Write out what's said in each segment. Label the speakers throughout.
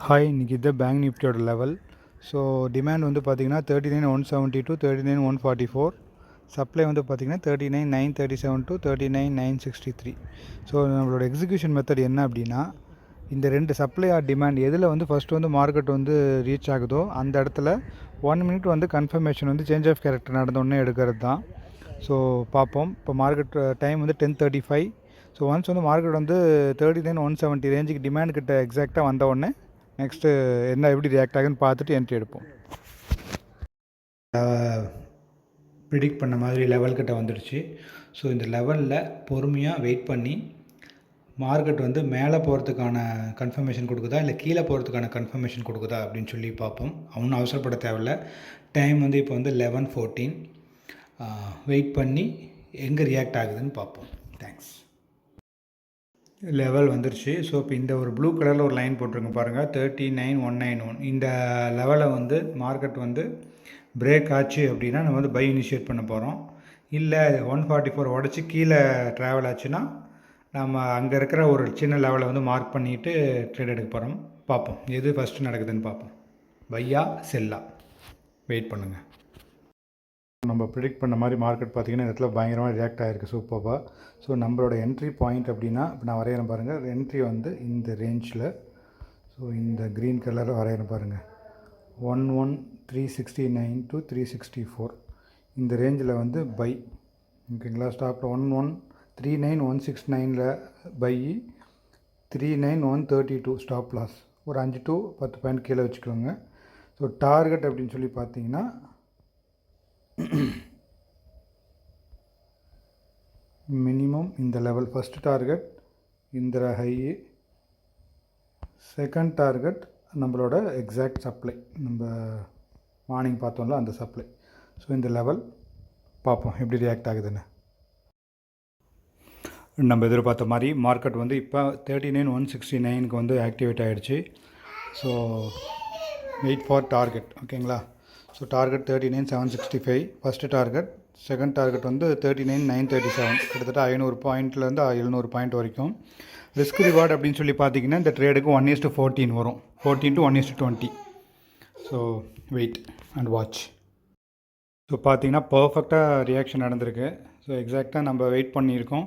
Speaker 1: Hi, இன்றைக்கி இதுதான் bank நிஃப்டியோட லெவல். ஸோ டிமாண்ட் வந்து பார்த்திங்கன்னா 39,170 to 39,144. சப்ளை வந்து பார்த்திங்கன்னா 39,937 to 39,963. ஸோ நம்மளோட எக்ஸிக்யூஷன் மெத்தட் என்ன அப்படின்னா, இந்த ரெண்டு சப்ளை ஆர் டிமாண்ட் எதில் வந்து ஃபஸ்ட்டு வந்து மார்க்கெட் வந்து ரீச் ஆகுதோ அந்த இடத்துல 1 minute வந்து கன்ஃபர்மேஷன் வந்து சேஞ்ச் ஆஃப் கேரக்டர் நடந்தோடனே எடுக்கிறது தான். ஸோ பார்ப்போம். இப்போ மார்க்கெட் டைம் வந்து 10:35. ஸோ ஒன்ஸ் வந்து மார்க்கெட் வந்து 39,170 ரேஞ்சுக்கு டிமாண்ட் கிட்ட எக்ஸாக்டாக வந்த உடனே நெக்ஸ்ட்டு என்ன எப்படி ரியாக்ட் ஆகுதுன்னு பார்த்துட்டு என்ட்ரி எடுப்போம். ப்ரிடிக்ட் பண்ண மாதிரி லெவல்கிட்ட வந்துடுச்சு. ஸோ இந்த லெவலில் பொறுமையாக வெயிட் பண்ணி மார்க்கெட் வந்து மேலே போகிறதுக்கான கன்ஃபர்மேஷன் கொடுக்குதா இல்லை கீழே போகிறதுக்கான கன்ஃபர்மேஷன் கொடுக்குதா அப்படின்னு சொல்லி பார்ப்போம். ஒன்றும் அவசரப்பட தேவையில்ல. டைம் வந்து இப்போ வந்து 11:14. வெயிட் பண்ணி எங்கே ரியாக்ட் ஆகுதுன்னு பார்ப்போம். தேங்க்ஸ். லெவல் வந்துருச்சு. ஸோ இப்போ இந்த ஒரு ப்ளூ கலரில் ஒரு லைன் போட்டிருங்க பாருங்கள், 39,191. இந்த லெவலை வந்து மார்க்கெட் வந்து பிரேக் ஆச்சு அப்படின்னா நம்ம வந்து பை இனிஷியேட் பண்ண போகிறோம். இல்லை 144 உடச்சி கீழே ட்ராவல் ஆச்சுன்னா நம்ம அங்கே இருக்கிற ஒரு சின்ன லெவலை வந்து மார்க் பண்ணிவிட்டு ட்ரேட் எடுக்க போகிறோம். பார்ப்போம் எது ஃபஸ்ட்டு நடக்குதுன்னு பார்ப்போம். பையா செல்லா வெயிட் பண்ணுங்கள். நம்ம ப்ரிடிக்ட் பண்ண மாதிரி மார்க்கெட் பார்த்திங்கன்னா இந்த இடத்துல பயங்கரமாக ரியாக்ட் ஆகிருக்கு சூப்பராக. ஸோ நம்மளோட என்ட்ரி பாயிண்ட் அப்படின்னா இப்போ நான் வரைகிறேன் பாருங்கள். என்ட்ரி வந்து இந்த ரேஞ்சில், ஸோ இந்த க்ரீன் கலரில் வரைகிறேன் பாருங்கள், 11,369 to 364 இந்த ரேஞ்சில் வந்து பை. ஓகேங்களா. ஸ்டாப்பில் 11,39,169 பை, 39,132 ஸ்டாப் லாஸ். ஒரு 5 to 10 பாயிண்ட் கீழே வச்சுக்கோங்க. ஸோ டார்கெட் அப்படின்னு சொல்லி பார்த்தீங்கன்னா மினிமம் இந்த லெவல். ஃபஸ்ட்டு டார்கெட் இந்த ஹை, செகண்ட் டார்கெட் நம்மளோட எக்ஸாக்ட் சப்ளை, நம்ம மார்னிங் பார்த்தோம்ல அந்த சப்ளை. ஸோ இந்த லெவல் பார்ப்போம் எப்படி ரியாக்ட் ஆகுதுன்னு. நம்ம எதிர்பார்த்த மாதிரி மார்க்கெட் வந்து இப்போ 39,169க்கு வந்து ஆக்டிவேட் ஆகிடுச்சு. So wait for target. ஓகேங்களா. So target 39,765 first target. Second target வந்து 39,937. கிட்டத்தட்ட 500 பாயிண்ட்லேருந்து 700 பாயிண்ட் வரைக்கும். ரிஸ்க் ரிவார்டு அப்படின்னு சொல்லி பார்த்தீங்கன்னா இந்த ட்ரேடுக்கு 1:14 வரும். 14 to 1:20. So wait and watch. So பார்த்தீங்கன்னா பர்ஃபெக்டாக ரியாக்ஷன் நடந்திருக்கு. ஸோ எக்ஸாக்டாக நம்ம வெயிட் பண்ணியிருக்கோம்.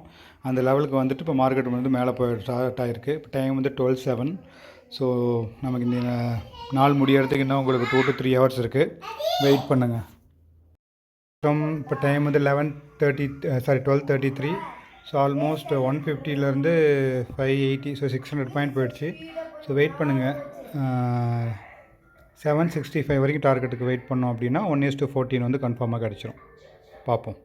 Speaker 1: அந்த லெவலுக்கு வந்துட்டு இப்போ மார்க்கெட் வந்து மேலே போய் ஸ்டார்ட் ஆகிருக்கு. இப்போ டைம் வந்து 12:07. ஸோ நமக்கு இந்த நாள் முடியறதுக்கு இன்னும் உங்களுக்கு 2 to 3 hours இருக்குது. வெயிட் பண்ணுங்கள். இப்போ டைம் வந்து 12:33. ஸோ ஆல்மோஸ்ட் 150லேருந்து 580, ஸோ 600 பாயிண்ட் போயிடுச்சு. ஸோ வெயிட் பண்ணுங்கள். 765 வரைக்கும் டார்கெட்டுக்கு வெயிட் பண்ணோம் அப்படின்னா 1:14 வந்து கன்ஃபார்மாக கிடச்சிரும். பார்ப்போம்.